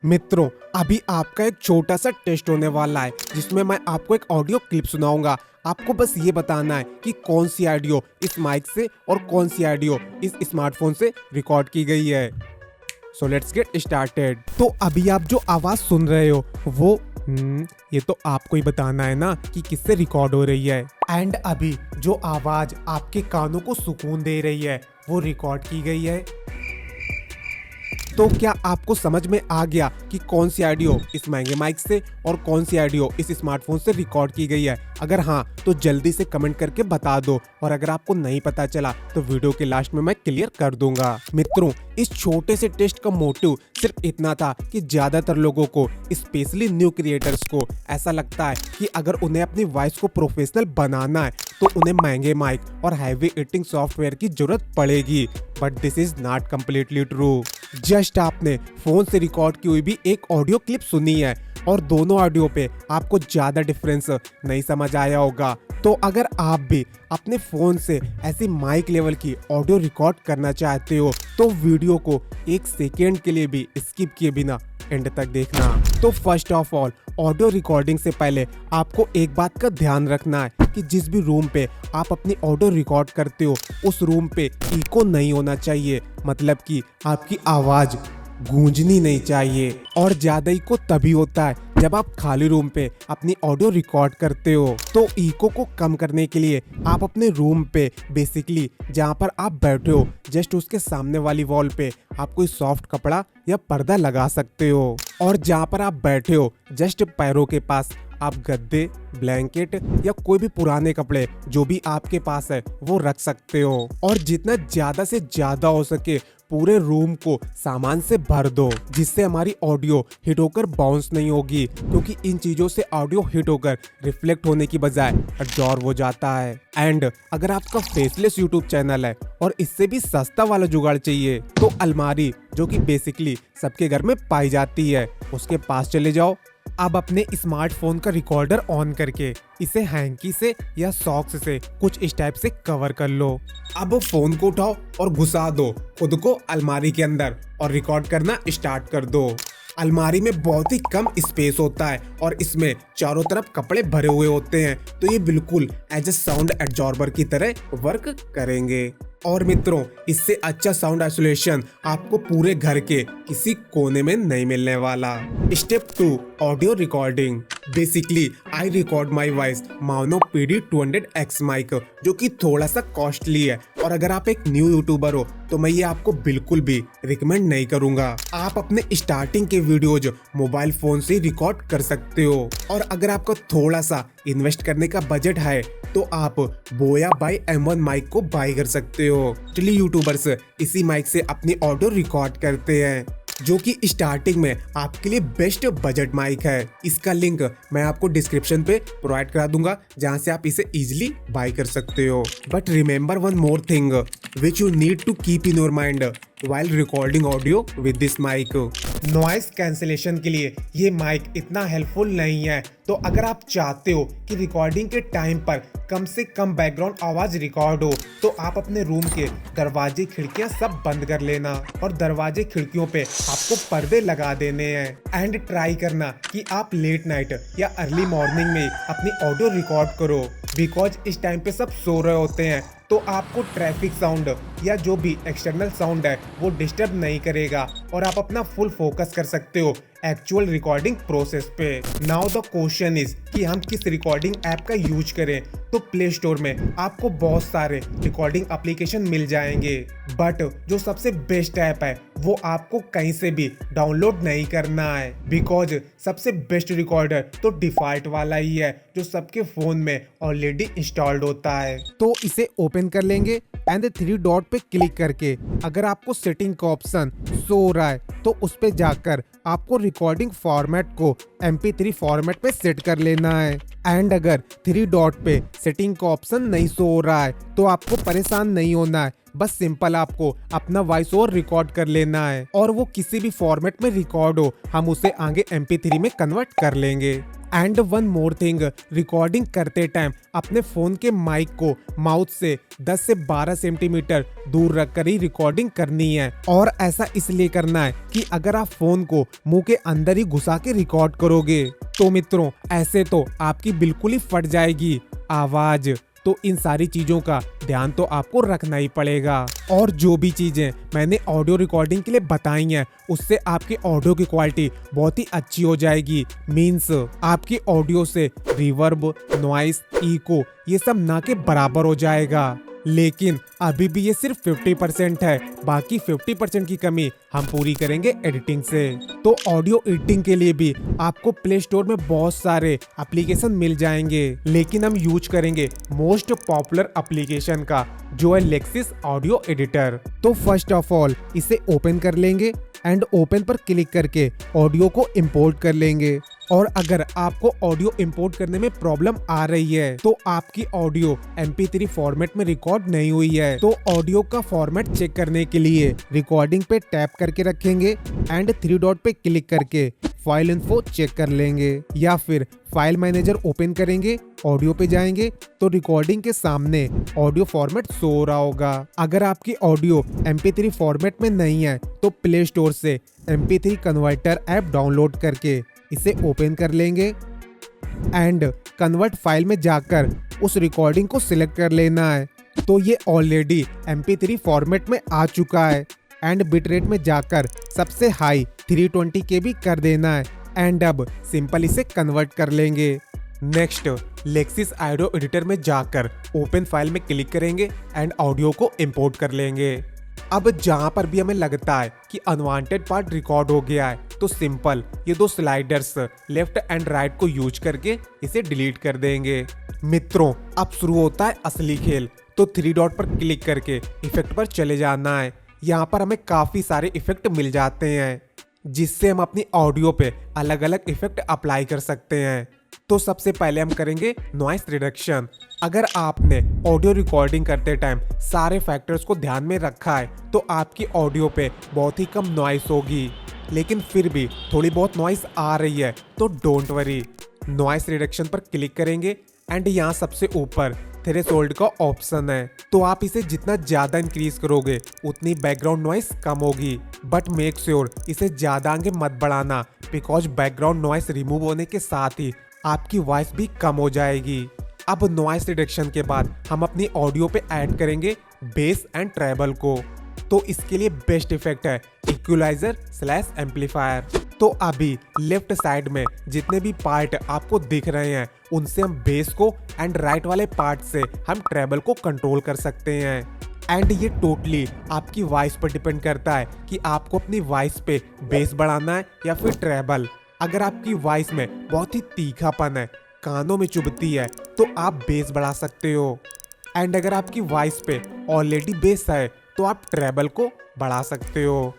मित्रों, अभी आपका एक छोटा सा टेस्ट होने वाला है जिसमें मैं आपको एक ऑडियो क्लिप सुनाऊंगा। आपको बस ये बताना है कि कौन सी ऑडियो इस माइक से और कौन सी ऑडियो इस स्मार्टफोन से रिकॉर्ड की गई है। So let's get started. तो अभी आप जो आवाज सुन रहे हो वो ये तो आपको ही बताना है ना कि किससे रिकॉर्ड हो रही है। एंड अभी जो आवाज आपके कानों को सुकून दे रही है वो रिकॉर्ड की गई है। तो क्या आपको समझ में आ गया कि कौन सी ऑडियो इस महंगे माइक से और कौन सी ऑडियो इस स्मार्टफोन से रिकॉर्ड की गई है? अगर हाँ तो जल्दी से कमेंट करके बता दो, और अगर आपको नहीं पता चला तो वीडियो के लास्ट में मैं क्लियर कर दूंगा। मित्रों, इस छोटे से टेस्ट का मोटिव सिर्फ इतना था कि ज्यादातर लोगों को, स्पेशली न्यू क्रिएटर्स को, ऐसा लगता है कि अगर उन्हें अपनी वॉइस को प्रोफेशनल बनाना है तो उन्हें महंगे माइक और हैवी एडिटिंग सॉफ्टवेयर की जरूरत पड़ेगी। But this is not completely true. Just आपने फोन से रिकॉर्ड की हुई भी एक ऑडियो क्लिप सुनी है और दोनों ऑडियो पे आपको ज्यादा डिफरेंस नहीं समझ आया होगा। तो अगर आप भी अपने फोन से ऐसी माइक लेवल की ऑडियो रिकॉर्ड करना चाहते हो तो वीडियो को एक सेकेंड के लिए भी स्किप किए बिना एंड तक देखना। तो first of all, audio recording से पहले आपको एक बात का ध्यान रखना है कि जिस भी रूम पे आप अपनी ऑडियो रिकॉर्ड करते हो उस रूम पे इको नहीं होना चाहिए, मतलब कि आपकी आवाज गूंजनी नहीं चाहिए। और ज्यादा इको तभी होता है जब आप खाली रूम पे अपनी ऑडियो रिकॉर्ड करते हो। तो इको को कम करने के लिए आप अपने रूम पे बेसिकली जहाँ पर आप बैठे हो जस्ट उसके सामने वाली वॉल पे आप कोई सॉफ्ट कपड़ा या पर्दा लगा सकते हो, और जहाँ पर आप बैठे हो जस्ट पैरों के पास आप गद्दे, ब्लैंकेट या कोई भी पुराने कपड़े जो भी आपके पास है वो रख सकते हो। और जितना ज्यादा से ज्यादा हो सके पूरे रूम को सामान से भर दो, जिससे हमारी ऑडियो हिट होकर बाउंस नहीं होगी, क्योंकि इन चीजों से ऑडियो हिट होकर रिफ्लेक्ट होने की बजाय अब्जॉर्ब हो जाता है। एंड अगर आपका फेसलेस यूट्यूब चैनल है और इससे भी सस्ता वाला जुगाड़ चाहिए तो अलमारी, जो कि बेसिकली सबके घर में पाई जाती है, उसके पास चले जाओ। अब अपने स्मार्टफोन का रिकॉर्डर ऑन करके इसे हैंकी से या सॉक्स से कुछ इस टाइप से कवर कर लो। अब फोन को उठाओ और घुसा दो खुद को अलमारी के अंदर और रिकॉर्ड करना स्टार्ट कर दो। अलमारी में बहुत ही कम स्पेस होता है और इसमें चारों तरफ कपड़े भरे हुए होते हैं, तो ये बिल्कुल एज ए साउंड एब्जॉर्बर की तरह वर्क करेंगे। और मित्रों, इससे अच्छा साउंड आइसोलेशन आपको पूरे घर के किसी कोने में नहीं मिलने वाला। Step 2, audio recording. Basically I record my voice मानो PD200X माइक, जो कि थोड़ा सा कॉस्टली है, और अगर आप एक न्यू यूट्यूबर हो तो मैं ये आपको बिल्कुल भी रिकमेंड नहीं करूंगा। आप अपने स्टार्टिंग के वीडियोज मोबाइल फोन से रिकॉर्ड कर सकते हो, और अगर आपका थोड़ा सा इन्वेस्ट करने का बजट है तो आप बोया बाय M1 माइक को बाय कर सकते हो। चलिए, यूट्यूबर्स इसी माइक से अपनी ऑडियो रिकॉर्ड करते हैं, जो कि स्टार्टिंग में आपके लिए बेस्ट बजट माइक है। इसका लिंक मैं आपको डिस्क्रिप्शन पे प्रोवाइड करा दूंगा, जहां से आप इसे इजीली बाय कर सकते हो। But remember one more thing which you need to keep in your mind while recording audio with this mic। Noise cancellation के लिए ये माइक इतना हेल्पफुल नहीं है, तो अगर आप चाहते हो कि रिकॉर्डिंग के टाइम पर कम से कम बैकग्राउंड आवाज रिकॉर्ड हो तो आप अपने रूम के दरवाजे खिड़कियां सब बंद कर लेना, और दरवाजे खिड़कियों पे आपको पर्दे लगा देने हैं। एंड ट्राई करना कि आप लेट नाइट या अर्ली मॉर्निंग में अपनी ऑडियो रिकॉर्ड करो, बिकॉज इस टाइम पे सब सो रहे होते हैं, तो आपको ट्रैफिक साउंड या जो भी एक्सटर्नल साउंड है वो डिस्टर्ब नहीं करेगा, और आप अपना फुल फोकस कर सकते हो एक्चुअल रिकॉर्डिंग प्रोसेस पे। नाउ द क्वेश्चन इज कि हम किस रिकॉर्डिंग ऐप का यूज करें। तो प्ले स्टोर में आपको बहुत सारे रिकॉर्डिंग एप्लीकेशन मिल जाएंगे, बट जो सबसे बेस्ट ऐप है वो आपको कहीं से भी डाउनलोड नहीं करना है, बिकॉज सबसे बेस्ट रिकॉर्डर तो डिफॉल्ट वाला ही है जो सबके फोन में ऑलरेडी इंस्टॉल्ड होता है। तो इसे ओपन कर लेंगे एंड 3 डॉट पे क्लिक करके अगर आपको सेटिंग का ऑप्शन शो हो रहा है तो उस पे जाकर आपको रिकॉर्डिंग फॉर्मेट को MP3 फॉर्मेट पे सेट कर लेना है। एंड अगर 3 डॉट पे सेटिंग का ऑप्शन नहीं शो हो रहा है तो आपको परेशान नहीं होना है, बस सिंपल आपको अपना वॉइस ओवर रिकॉर्ड कर लेना है, और वो किसी भी फॉर्मेट में रिकॉर्ड हो हम उसे आगे MP3 में कन्वर्ट कर लेंगे। And one more thing, recording करते टाइम अपने फोन के माइक को माउथ से 10 से 12 सेंटीमीटर दूर रखकर ही रिकॉर्डिंग करनी है। और ऐसा इसलिए करना है कि अगर आप फोन को मुंह के अंदर ही घुसा के रिकॉर्ड करोगे तो मित्रों ऐसे तो आपकी बिल्कुल ही फट जाएगी आवाज। तो इन सारी चीजों का ध्यान तो आपको रखना ही पड़ेगा। और जो भी चीजें मैंने ऑडियो रिकॉर्डिंग के लिए बताई हैं उससे आपकी ऑडियो की क्वालिटी बहुत ही अच्छी हो जाएगी। मींस आपकी ऑडियो से रिवर्ब, नॉइस, इको ये सब ना के बराबर हो जाएगा। लेकिन अभी भी ये सिर्फ 50% है, बाकी 50% की कमी हम पूरी करेंगे एडिटिंग से। तो ऑडियो एडिटिंग के लिए भी आपको प्ले स्टोर में बहुत सारे एप्लीकेशन मिल जाएंगे, लेकिन हम यूज करेंगे मोस्ट पॉपुलर एप्लीकेशन का जो है लेक्सिस ऑडियो एडिटर। तो फर्स्ट ऑफ ऑल इसे ओपन कर लेंगे एंड ओपन पर क्लिक करके ऑडियो को इंपोर्ट कर लेंगे। और अगर आपको ऑडियो इंपोर्ट करने में प्रॉब्लम आ रही है तो आपकी ऑडियो MP3 फॉर्मेट में रिकॉर्ड नहीं हुई है, तो ऑडियो का फॉर्मेट चेक करने के लिए रिकॉर्डिंग पे टैप करके रखेंगे एंड 3 डॉट पे क्लिक करके फाइल इन्फो चेक कर लेंगे, या फिर फाइल मैनेजर ओपन करेंगे, ऑडियो पे जाएंगे तो रिकॉर्डिंग के सामने ऑडियो फॉर्मेट शो हो रहा होगा। अगर आपकी ऑडियो MP3 फॉर्मेट में नहीं है तो प्ले स्टोर से MP3 कन्वर्टर ऐप डाउनलोड करके इसे ओपन कर लेंगे एंड कन्वर्ट फाइल में जाकर उस रिकॉर्डिंग को सिलेक्ट कर लेना है। तो ये ऑलरेडी MP3 फॉर्मेट में आ चुका है एंड बिट रेट में जाकर सबसे हाई 320 KB कर देना है एंड अब सिंपल इसे कन्वर्ट कर लेंगे। नेक्स्ट लेक्सिस ऑडियो एडिटर में जाकर ओपन फाइल में क्लिक करेंगे एंड ऑडियो को इंपोर्ट कर लेंगे। अब जहां पर भी हमें लगता है कि अनवांटेड पार्ट रिकॉर्ड हो गया है तो सिंपल ये 2 स्लाइडर्स लेफ्ट एंड राइट को यूज करके इसे डिलीट कर देंगे। मित्रों अब शुरू होता है असली खेल। तो 3 डॉट पर क्लिक करके इफेक्ट पर चले जाना है। यहाँ पर हमें काफी सारे इफेक्ट मिल जाते हैं जिससे हम अपनी ऑडियो पे अलग अलग इफेक्ट अप्लाई कर सकते हैं। तो सबसे पहले हम करेंगे नॉइस रिडक्शन। अगर आपने ऑडियो रिकॉर्डिंग करते टाइम सारे फैक्टर्स को ध्यान में रखा है तो आपकी ऑडियो पे बहुत ही कम नॉइस होगी, लेकिन फिर भी थोड़ी बहुत नॉइस आ रही है तो डोंट वरी, नॉइस रिडक्शन पर क्लिक करेंगे एंड यहाँ सबसे ऊपर थ्रेशोल्ड का ऑप्शन है। तो आप इसे जितना ज्यादा इंक्रीज करोगे उतनी बैकग्राउंड नॉइस कम होगी, बट मेक श्योर इसे ज्यादा आगे मत बढ़ाना बिकॉज बैकग्राउंड नॉइस रिमूव होने के साथ ही आपकी वॉइस भी कम हो जाएगी। अब नॉइस रिडक्शन के बाद हम अपनी ऑडियो पे ऐड करेंगे बेस एंड ट्रेबल को। तो इसके लिए बेस्ट इफेक्ट है इक्वलाइजर / एम्पलीफायर। तो अभी लेफ्ट साइड में जितने भी पार्ट आपको दिख रहे हैं उनसे हम बेस को एंड राइट वाले पार्ट से हम ट्रेबल को कंट्रोल कर सकते हैं। एंड ये टोटली आपकी वॉइस पर डिपेंड करता है कि आपको अपनी वॉइस पे बेस बढ़ाना है या फिर ट्रेबल। अगर आपकी वॉइस में बहुत ही तीखापन है, कानों में चुभती है तो आप बेस बढ़ा सकते हो। एंड अगर आपकी वॉइस पे ऑलरेडी बेस है तो आप ट्रेबल को बढ़ा सकते हो।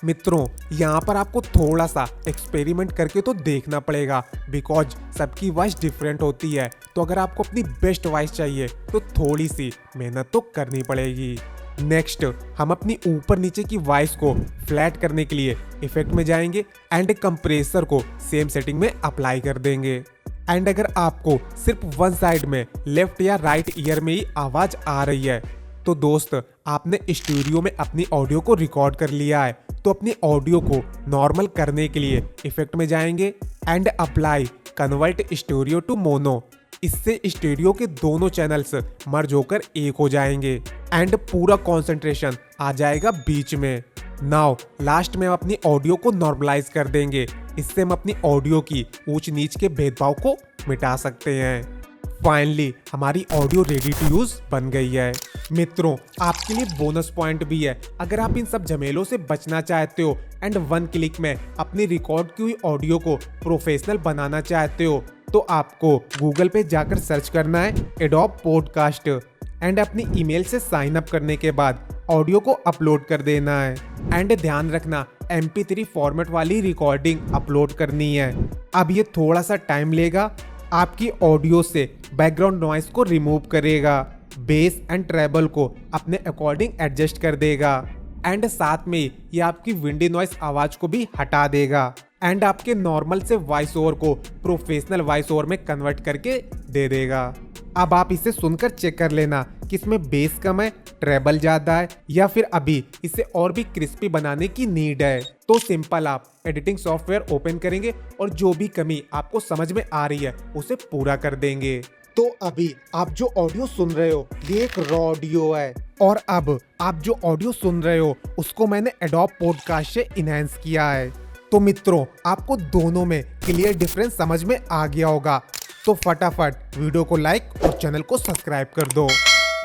मित्रों यहाँ पर आपको थोड़ा सा एक्सपेरिमेंट करके तो देखना पड़ेगा बिकॉज सबकी वॉइस डिफरेंट होती है। तो अगर आपको अपनी बेस्ट वॉइस चाहिए तो थोड़ी सी मेहनत तो करनी पड़ेगी। नेक्स्ट हम अपनी ऊपर नीचे की वॉइस को फ्लैट करने के लिए इफेक्ट में जाएंगे एंड कंप्रेसर को सेम सेटिंग में अप्लाई कर देंगे। एंड अगर आपको सिर्फ वन साइड में लेफ्ट या राइट ईयर में ही आवाज आ रही है तो दोस्त आपने स्टूडियो में अपनी ऑडियो को रिकॉर्ड कर लिया है। तो अपनी ऑडियो को नॉर्मल करने के लिए इफेक्ट में जाएंगे and apply convert studio to mono. इससे स्टूडियो के दोनों चैनल्स मर्ज होकर एक हो जाएंगे एंड पूरा कंसंट्रेशन आ जाएगा बीच में। नाउ लास्ट में हम अपनी ऑडियो को नॉर्मलाइज कर देंगे। इससे हम अपनी ऑडियो की ऊंच नीच के भेदभाव को मिटा सकते हैं। फाइनली हमारी ऑडियो रेडी टू यूज बन गई है। मित्रों आपके लिए बोनस पॉइंट भी है। अगर आप इन सब झमेलों से बचना चाहते हो एंड 1 क्लिक में अपनी रिकॉर्ड की हुई ऑडियो को प्रोफेशनल बनाना चाहते हो तो आपको गूगल पे जाकर सर्च करना है एडोब पॉडकास्ट एंड अपनी ईमेल से साइन अप करने के बाद ऑडियो को अपलोड कर देना है। एंड ध्यान रखना MP3 फॉर्मेट वाली रिकॉर्डिंग अपलोड करनी है। अब ये थोड़ा सा टाइम लेगा, आपकी ऑडियो से बैकग्राउंड नॉइस को रिमूव करेगा, बेस एंड ट्रेबल को अपने अकॉर्डिंग एडजस्ट कर देगा एंड साथ में ये आपकी विंडी नॉइस आवाज को भी हटा देगा एंड आपके नॉर्मल से वॉइस ओवर को प्रोफेशनल वॉइस ओवर में कन्वर्ट करके दे देगा। अब आप इसे सुनकर चेक कर लेना कि इसमें बेस कम है, ट्रेबल ज्यादा है या फिर अभी इसे और भी क्रिस्पी बनाने की नीड है। तो सिंपल आप एडिटिंग सॉफ्टवेयर ओपन करेंगे और जो भी कमी आपको समझ में आ रही है उसे पूरा कर देंगे। तो अभी आप जो ऑडियो सुन रहे हो ये एक रॉ ऑडियो है और अब आप जो ऑडियो सुन रहे हो उसको मैंने एडोब पॉडकास्ट से इनहेंस किया है। तो मित्रों आपको दोनों में क्लियर डिफरेंस समझ में आ गया होगा। तो फटाफट वीडियो को लाइक और चैनल को सब्सक्राइब कर दो।